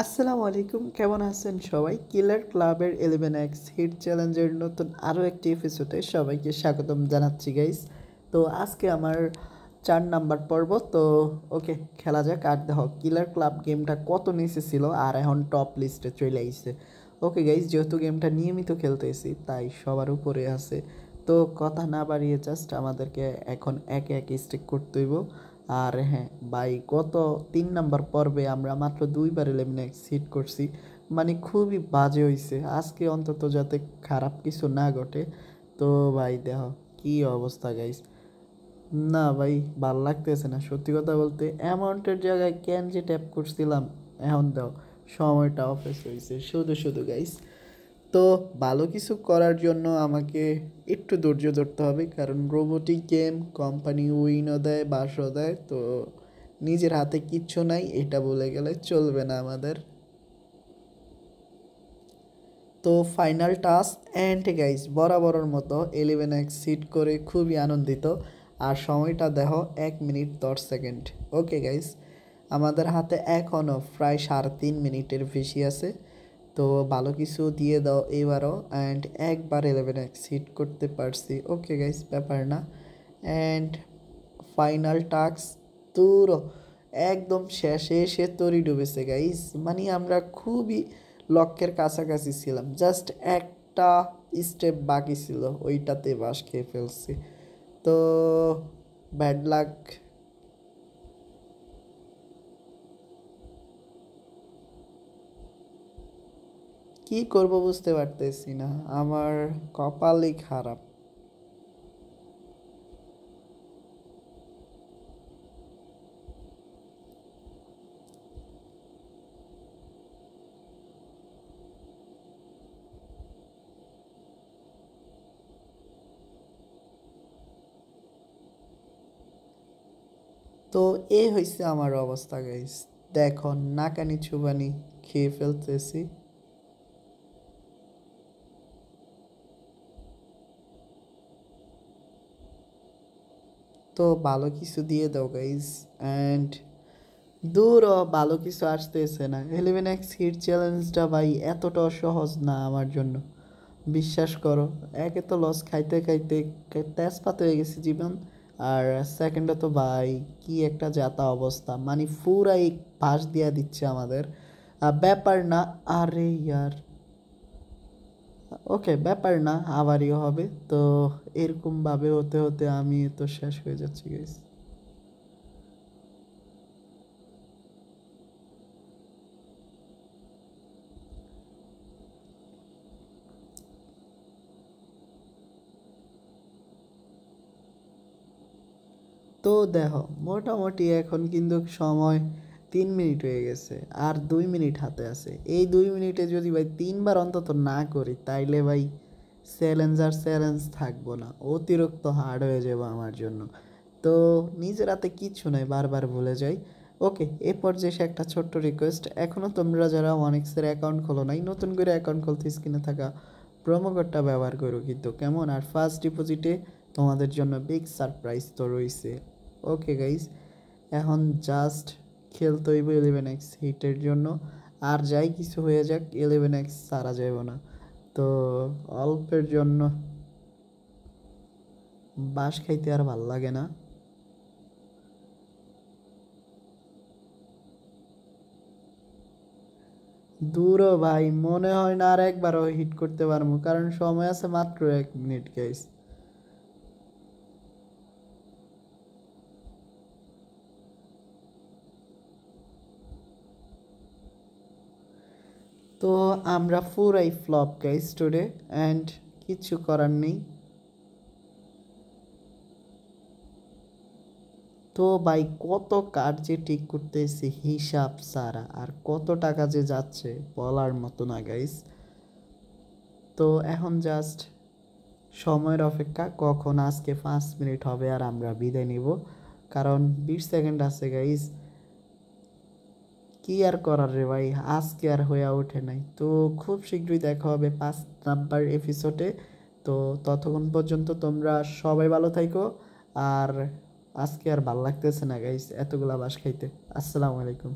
আসসালামু আলাইকুম, কেমন আছেন সবাই? কিলার ক্লাবের 11x হিট চ্যালেঞ্জের নতুন আরও একটি এপিসোডে সবাইকে স্বাগতম জানাচ্ছি গাইস। তো আজকে আমার 4 নাম্বার পর্ব। তো ওকে, খেলা যাক। আর দেখো কিলার ক্লাব গেমটা কত নিচে ছিল আর এখন টপ লিস্টে চলে আইছে। ওকে গাইস, যেহেতু গেমটা নিয়মিত খেলতেছি তাই সবার উপরে আছে। তো কথা না বাড়িয়ে জাস্ট আমাদেরকে এখন একে একে স্টিক করতে হইব। আর হ্যাঁ ভাই, গত 3 নাম্বার পর্বে আমরা মাত্র 2বার 11x হিট করছি, মানে খুবই বাজে হয়েছে। আজকে অন্তত যাতে খারাপ কিছু না ঘটে। তো ভাই দেখো কি অবস্থা গাইস। না ভাই, ভাল লাগতেছে না সত্যি কথা বলতে। অ্যামাউন্টের জায়গায় কেন যে ট্যাপ করছিলাম, এখন দাও সময়টা অফেস হয়েছে শুধু শুধু গাইস। তো ভালো কিছু করার জন্য আমাকে একটু ধৈর্য ধরতে হবে, কারণ রোবোটিক গেম কোম্পানি উইনও দেয় বাসও দেয়। তো নিজের হাতে কিচ্ছু নাই এটা বলে গেলে চলবে না আমাদের। তো ফাইনাল টাস্ক অ্যান্ড গাইস, বরাবরের মতো 11x সিট করে খুবই আনন্দিত। আর সময়টা দেখো 1 মিনিট 10 সেকেন্ড। ওকে গাইস, আমাদের হাতে এখনও প্রায় 3.5 মিনিটের বেশি আছে। তো ভালো কিছু দিয়ে দাও এবারও। অ্যান্ড একবার 11x হিট করতে পারছি, ওকে গাইস ব্যাপার না। অ্যান্ড ফাইনাল টাস্ক তোর একদম শেষে এসে তরি ডুবেছে গাইস, মানে আমরা খুবই লক্ষ্যের কাছাকাছি ছিলাম, জাস্ট একটা স্টেপ বাকি ছিল, ওইটাতে বাস খেয়ে ফেলছি। তো ব্যাড লাক। কি করব বুঝতে পারতেছি না, আমার কপালই খারাপ। তো এই হয়েছে আমার অবস্থা গাইস। দেখো নাকানি চুবানি খেয়ে ফেলতেছি। তো ভালো কিছু দিয়ে দাও গাইস। অ্যান্ড দূরও ভালো কিছু আসতেছে না। 11x হিট চ্যালেঞ্জটা ভাই এতটাও সহজ না আমার জন্য, বিশ্বাস করো। একে তো লস খাইতে খাইতে তেজপাত হয়ে গেছে জীবন। আর সেকেন্ডে তো ভাই কি একটা যাতা অবস্থা, মানে পুরাই পাশ দিয়া দিচ্ছে আমাদের। ব্যাপার না। আরে ইয়ার, ওকে ব্যাপার না, আবারও হবে। তো এরকমভাবে হতে হতে আমি তো শেষ হয়ে যাচ্ছি গাইস। তো দেখো মোটামুটি এখন কিন্তু সময় 3 মিনিট হয়ে গেছে, আর 2 মিনিট হাতে আছে। এই 2 মিনিটে যদি ভাই 3বার অন্তত না করি তাইলে ভাই চ্যালেঞ্জ আর চ্যালেঞ্জ থাকবো না, অতিরিক্ত হার্ড হয়ে যাবো আমার জন্য। তো নিজের হাতে কিচ্ছু নয়, বারবার ভুলে যাই। ওকে, এরপর যে একটা ছোট্ট রিকোয়েস্ট, এখনও তোমরা যারা অনেক্সের অ্যাকাউন্ট খোলো নাই, নতুন করে অ্যাকাউন্ট খুলতে স্ক্রিনে থাকা প্রোমো কোডটা ব্যবহার করো কিন্তু, কেমন? আর ফার্স্ট ডিপোজিটে তোমাদের জন্য বিগ সারপ্রাইজ তো রয়েছে। ওকে গাইস, এখন জাস্ট খেলতে হইব 11x হিটের জন্য। আর যাই কিছু হয়ে যাক 11x সারা যাব না। তো অল্পের জন্য বাঁশ খাইতে আর ভাল লাগে না। দূরও ভাই, মনে হয় না আর একবারও হিট করতে পারবো, কারণ সময় আছে মাত্র 1 মিনিট গাইস। তো আমরা পুরাই ফ্লপ গাইস টুডে, অ্যান্ড কিচ্ছু করার নেই। তো ভাই কত কার্ড যে ঠিক করতেছি হিসাব সারা, আর কত টাকা যে যাচ্ছে বলার মতো না গাইস। তো এখন জাস্ট সময়ের অপেক্ষা, কখন আজকে 5 মিনিট হবে আর আমরা বিদায় নিব, কারণ 20 সেকেন্ড আছে গাইস। কি আর করার রে ভাই, আজকে আর হয়ে ওঠে নাই। তো খুব শীঘ্রই দেখা হবে 5 নাম্বার এপিসোডে। তো ততক্ষণ পর্যন্ত তোমরা সবাই ভালো থাইকো। আর আজকে আর ভাল লাগতেছে না গাইস এতগুলা বাস খাইতে। আসসালামু আলাইকুম।